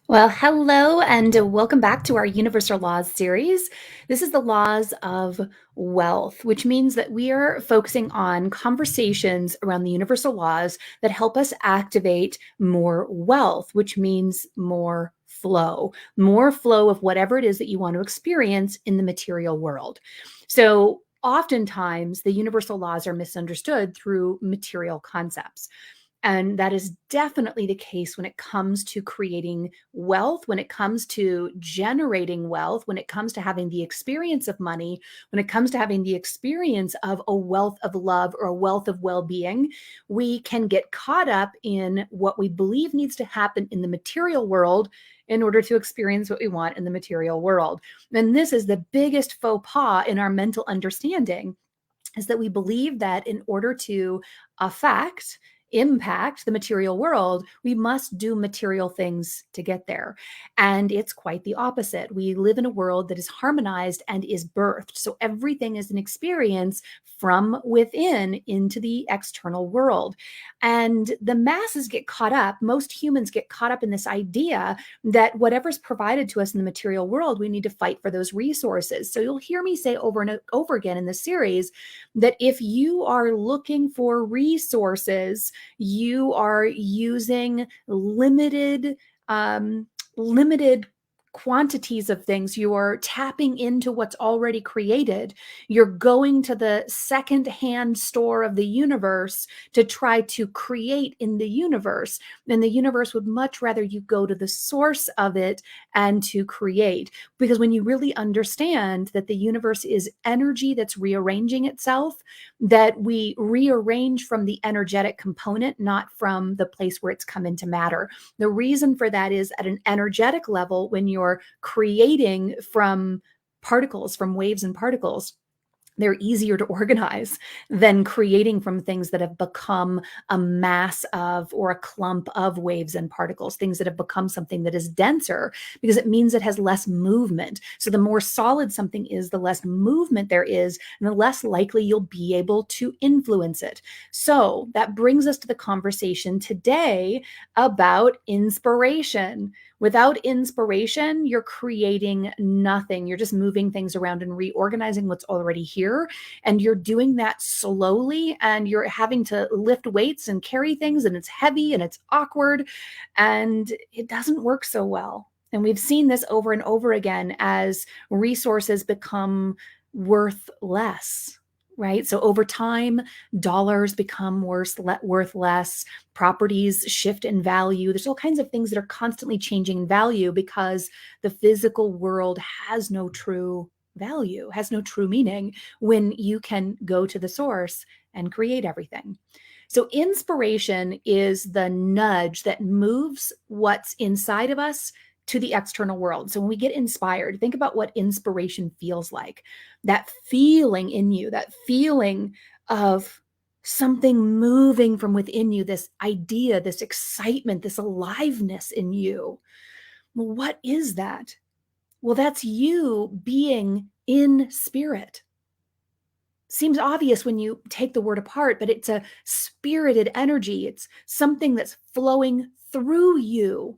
Well, hello and welcome back to our Universal Laws series. This is the laws of wealth, which means that we are focusing on conversations around the universal laws that help us activate more wealth, which means more flow of whatever it is that you want to experience in the material world. So, oftentimes, the universal laws are misunderstood through material concepts. And that is definitely the case when it comes to creating wealth, when it comes to generating wealth, when it comes to having the experience of money, when it comes to having the experience of a wealth of love or a wealth of well being. We can get caught up in what we believe needs to happen in the material world in order to experience what we want in the material world. And this is the biggest faux pas in our mental understanding is that we believe that in order to affect, impact the material world, we must do material things to get there. And it's quite the opposite. We live in a world that is harmonized and is birthed. So everything is an experience from within into the external world. And the masses get caught up, most humans get caught up in this idea that whatever's provided to us in the material world, we need to fight for those resources. So you'll hear me say over and over again in this series that if you are looking for resources, you are using limited quantities of things. You're tapping into what's already created. You're going to the second-hand store of the universe to try to create in the universe. And the universe would much rather you go to the source of it and to create. Because when you really understand that the universe is energy that's rearranging itself, that we rearrange from the energetic component, not from the place where it's come into matter. The reason for that is at an energetic level, when you're creating from particles, from waves and particles, they're easier to organize than creating from things that have become a mass of or a clump of waves and particles, things that have become something that is denser because it means it has less movement. So the more solid something is, the less movement there is, and the less likely you'll be able to influence it. So that brings us to the conversation today about inspiration. Without inspiration, you're creating nothing. You're just moving things around and reorganizing what's already here. And you're doing that slowly, and you're having to lift weights and carry things, and it's heavy and it's awkward, and it doesn't work so well. And we've seen this over and over again as resources become worth less. Right. So over time, dollars become worth less, properties shift in value. There's all kinds of things that are constantly changing in value because the physical world has no true value, has no true meaning when you can go to the source and create everything. So inspiration is the nudge that moves what's inside of us to the external world. So when we get inspired, think about what inspiration feels like. That feeling in you, that feeling of something moving from within you, this idea, this excitement, this aliveness in you. Well, what is that? Well, that's you being in spirit. Seems obvious when you take the word apart, but it's a spirited energy. It's something that's flowing through you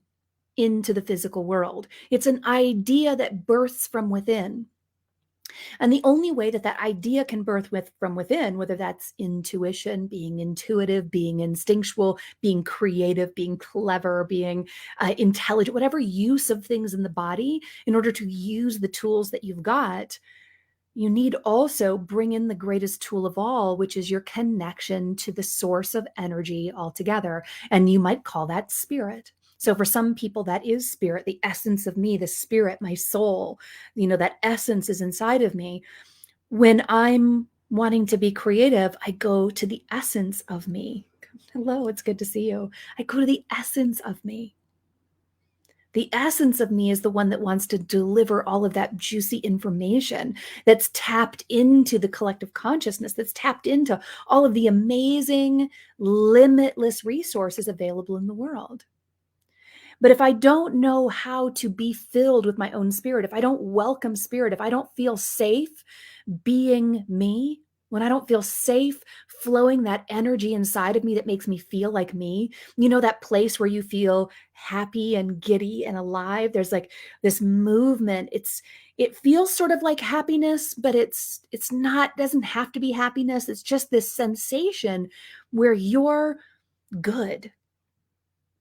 into the physical world. It's an idea that births from within. And the only way that that idea can from within, whether that's intuition, being intuitive, being instinctual, being creative, being clever, being intelligent, whatever use of things in the body, in order to use the tools that you've got, you need also bring in the greatest tool of all, which is your connection to the source of energy altogether. And you might call that spirit. So for some people, that is spirit, the essence of me, the spirit, my soul, that essence is inside of me. When I'm wanting to be creative, I go to the essence of me. Hello, it's good to see you. I go to the essence of me. The essence of me is the one that wants to deliver all of that juicy information that's tapped into the collective consciousness, that's tapped into all of the amazing, limitless resources available in the world. But if I don't know how to be filled with my own spirit, if I don't welcome spirit, if I don't feel safe being me, when I don't feel safe flowing that energy inside of me that makes me feel like me. You know, that place where you feel happy and giddy and alive. There's like this movement. It feels sort of like happiness, but it's not, doesn't have to be happiness. It's just this sensation where you're good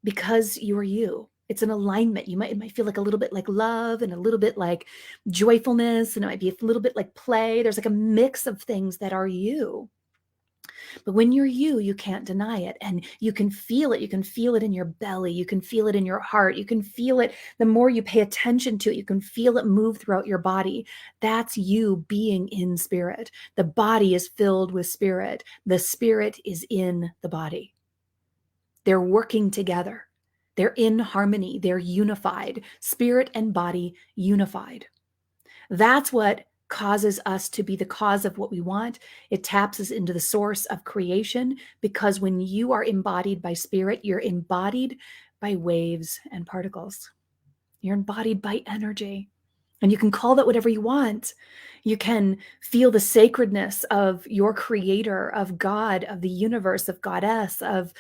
because you're you. It's an alignment. It might feel like a little bit like love and a little bit like joyfulness, and it might be a little bit like play. There's like a mix of things that are you. But when you're you, you can't deny it. And you can feel it. You can feel it in your belly. You can feel it in your heart. You can feel it. The more you pay attention to it, you can feel it move throughout your body. That's you being in spirit. The body is filled with spirit. The spirit is in the body. They're working together. They're in harmony. They're unified. Spirit and body unified. That's what causes us to be the cause of what we want. It taps us into the source of creation, because when you are embodied by spirit, you're embodied by waves and particles. You're embodied by energy. And you can call that whatever you want. You can feel the sacredness of your creator, of God, of the universe, of goddess, of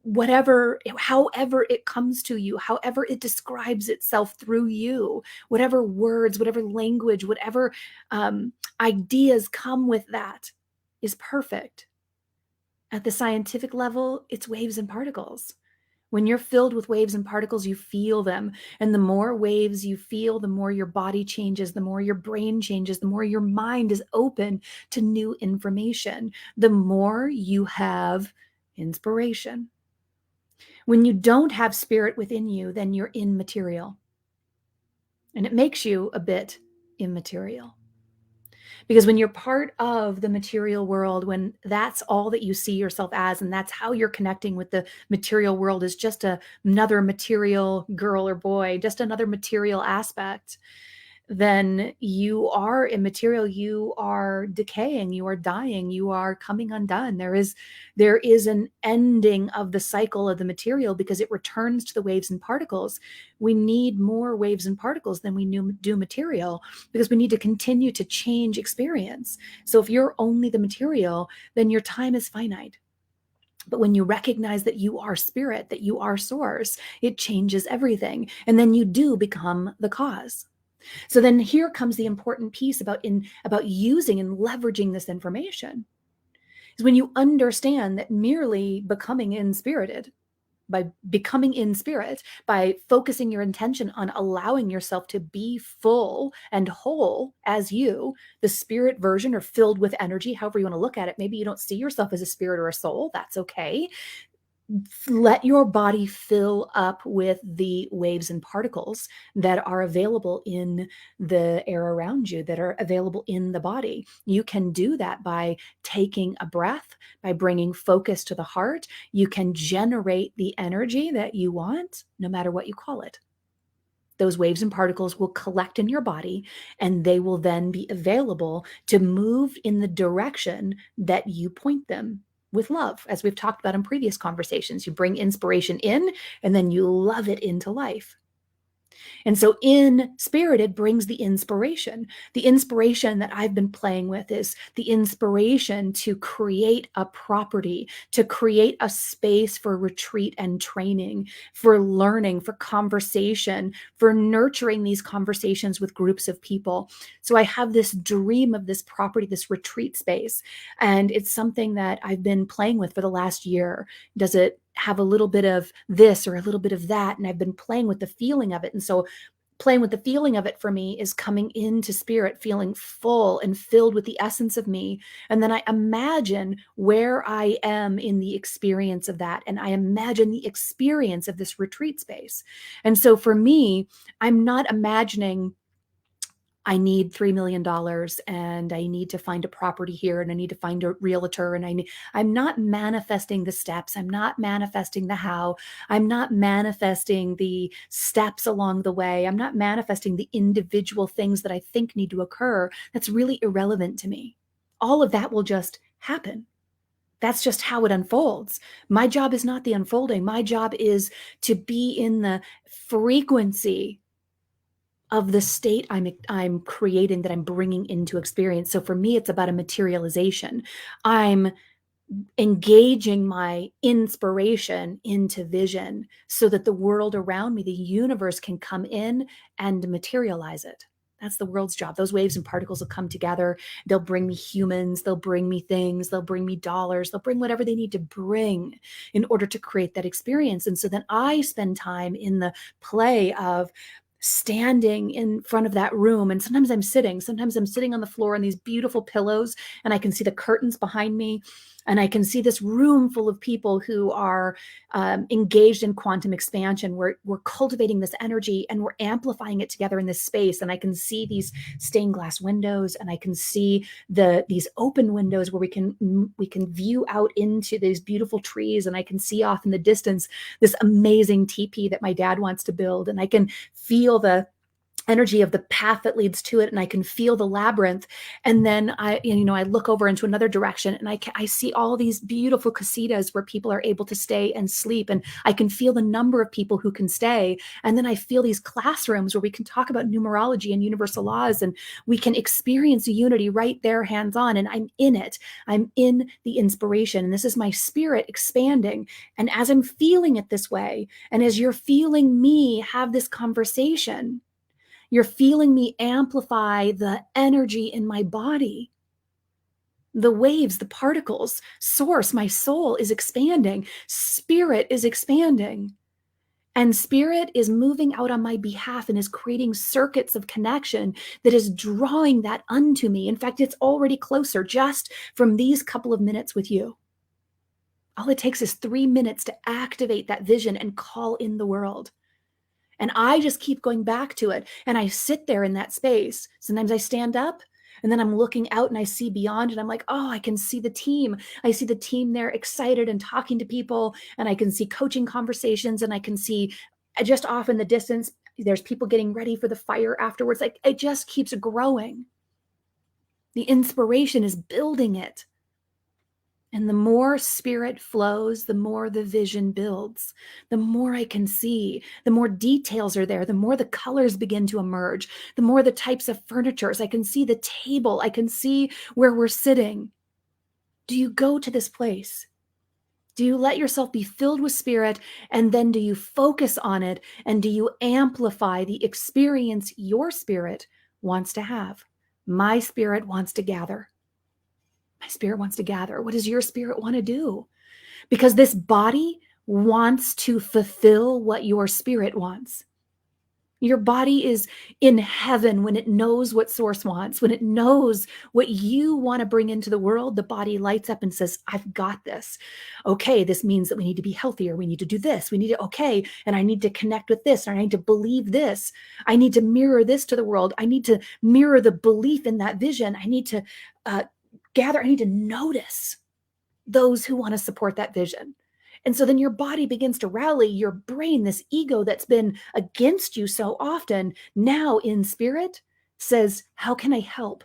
whatever, however it comes to you, however it describes itself through you, whatever words, whatever language, whatever ideas come with that is perfect. At the scientific level, it's waves and particles. When you're filled with waves and particles, you feel them. And the more waves you feel, the more your body changes, the more your brain changes, the more your mind is open to new information, the more you have inspiration. When you don't have spirit within you, then you're immaterial. And it makes you a bit immaterial. Because when you're part of the material world, when that's all that you see yourself as, and that's how you're connecting with the material world, is just another material girl or boy, just another material aspect, then you are immaterial. You are decaying, you are dying, you are coming undone. There is an ending of the cycle of the material, because it returns to the waves and particles. We need more waves and particles than we do material, because we need to continue to change experience. So if you're only the material, then your time is finite. But when you recognize that you are spirit, that you are source, it changes everything. And then you do become the cause. So then here comes the important piece about using and leveraging this information, is when you understand that merely becoming inspirited, by focusing your intention on allowing yourself to be full and whole as you, the spirit version, or filled with energy, however you want to look at it. Maybe you don't see yourself as a spirit or a soul. That's okay. Let your body fill up with the waves and particles that are available in the air around you, that are available in the body. You can do that by taking a breath, by bringing focus to the heart. You can generate the energy that you want, no matter what you call it. Those waves and particles will collect in your body, and they will then be available to move in the direction that you point them with love. As we've talked about in previous conversations, you bring inspiration in, and then you love it into life. And so in Spirited brings the inspiration. The inspiration that I've been playing with is the inspiration to create a property, to create a space for retreat and training, for learning, for conversation, for nurturing these conversations with groups of people. So I have this dream of this property, this retreat space, and it's something that I've been playing with for the last year. Does it have a little bit of this or a little bit of that? And I've been playing with the feeling of it. And so playing with the feeling of it for me is coming into spirit, feeling full and filled with the essence of me. And then I imagine where I am in the experience of that. And I imagine the experience of this retreat space. And so for me, I'm not imagining I need $3 million and I need to find a property here and I need to find a realtor, and I'm not manifesting the steps. I'm not manifesting the how. I'm not manifesting the steps along the way. I'm not manifesting the individual things that I think need to occur. That's really irrelevant to me. All of that will just happen. That's just how it unfolds. My job is not the unfolding. My job is to be in the frequency of the state I'm creating, that I'm bringing into experience. So for me, it's about a materialization. I'm engaging my inspiration into vision so that the world around me, the universe, can come in and materialize it. That's the world's job. Those waves and particles will come together. They'll bring me humans. They'll bring me things. They'll bring me dollars. They'll bring whatever they need to bring in order to create that experience. And so then I spend time in the play of standing in front of that room. And sometimes I'm sitting on the floor on these beautiful pillows, and I can see the curtains behind me. And I can see this room full of people who are engaged in quantum expansion. We're cultivating this energy and we're amplifying it together in this space. And I can see these stained glass windows, and I can see these open windows where we can view out into these beautiful trees. And I can see off in the distance this amazing teepee that my dad wants to build. And I can feel the energy of the path that leads to it, and I can feel the labyrinth. And then I look over into another direction, and I see all these beautiful casitas where people are able to stay and sleep, and I can feel the number of people who can stay. And then I feel these classrooms where we can talk about numerology and universal laws, and we can experience unity right there, hands on. And I'm in it. I'm in the inspiration, and this is my spirit expanding. And as I'm feeling it this way, and as you're feeling me have this conversation, you're feeling me amplify the energy in my body. The waves, the particles, source, my soul is expanding. Spirit is expanding. And spirit is moving out on my behalf and is creating circuits of connection that is drawing that unto me. In fact, it's already closer just from these couple of minutes with you. All it takes is 3 minutes to activate that vision and call in the world. And I just keep going back to it. And I sit there in that space. Sometimes I stand up, and then I'm looking out and I see beyond, and I'm like, oh, I can see the team. I see the team there excited and talking to people. And I can see coaching conversations, and I can see just off in the distance, there's people getting ready for the fire afterwards. Like, it just keeps growing. The inspiration is building it. And the more spirit flows, the more the vision builds. The more I can see, the more details are there, the more the colors begin to emerge, the more the types of furnitures. I can see the table. I can see where we're sitting. Do you go to this place? Do you let yourself be filled with spirit, and then do you focus on it, and do you amplify the experience your spirit wants to have? My spirit wants to gather. My spirit wants to gather. What does your spirit want to do? Because this body wants to fulfill what your spirit wants. Your body is in heaven when it knows what source wants. When it knows what you want to bring into the world, the body lights up and says, I've got this. Okay, this means that we need to be healthier. We need to do this. We need to, okay, and I need to connect with this. And I need to believe this. I need to mirror this to the world. I need to mirror the belief in that vision. I need to gather. I need to notice those who want to support that vision. And so then your body begins to rally, your brain, this ego that's been against you so often, now in spirit says, how can I help?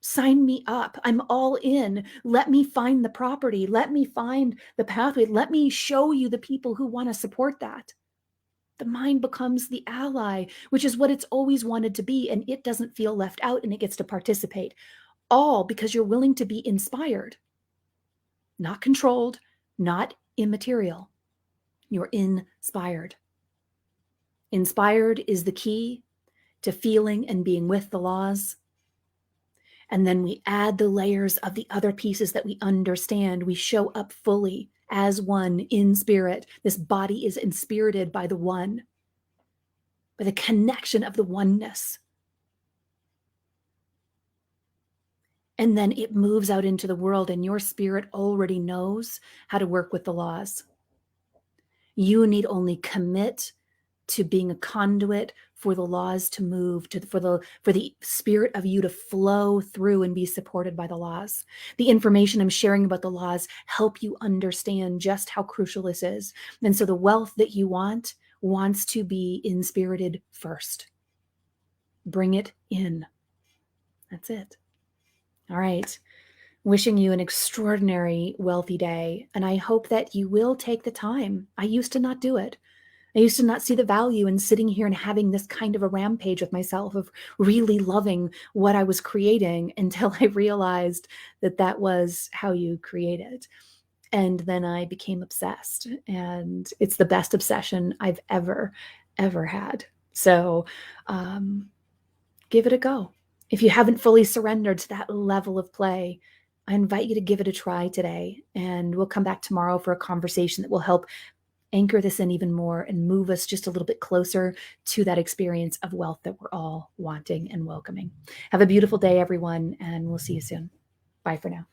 Sign me up. I'm all in. Let me find the property. Let me find the pathway. Let me show you the people who want to support that. The mind becomes the ally, which is what it's always wanted to be. And it doesn't feel left out, and it gets to participate. All because you're willing to be inspired, not controlled, not immaterial. You're inspired. Inspired is the key to feeling and being with the laws. And then we add the layers of the other pieces that we understand. We show up fully as one in spirit. This body is inspirited by the one, by the connection of the oneness. And then it moves out into the world, and your spirit already knows how to work with the laws. You need only commit to being a conduit for the laws to move, for the spirit of you to flow through and be supported by the laws. The information I'm sharing about the laws help you understand just how crucial this is. And so the wealth that you wants to be inspirited first. Bring it in. That's it. All right. Wishing you an extraordinary wealthy day. And I hope that you will take the time. I used to not do it. I used to not see the value in sitting here and having this kind of a rampage with myself of really loving what I was creating until I realized that that was how you created. And then I became obsessed, and it's the best obsession I've ever had. So, um, give it a go. If you haven't fully surrendered to that level of play, I invite you to give it a try today. And we'll come back tomorrow for a conversation that will help anchor this in even more and move us just a little bit closer to that experience of wealth that we're all wanting and welcoming. Have a beautiful day, everyone, and we'll see you soon. Bye for now.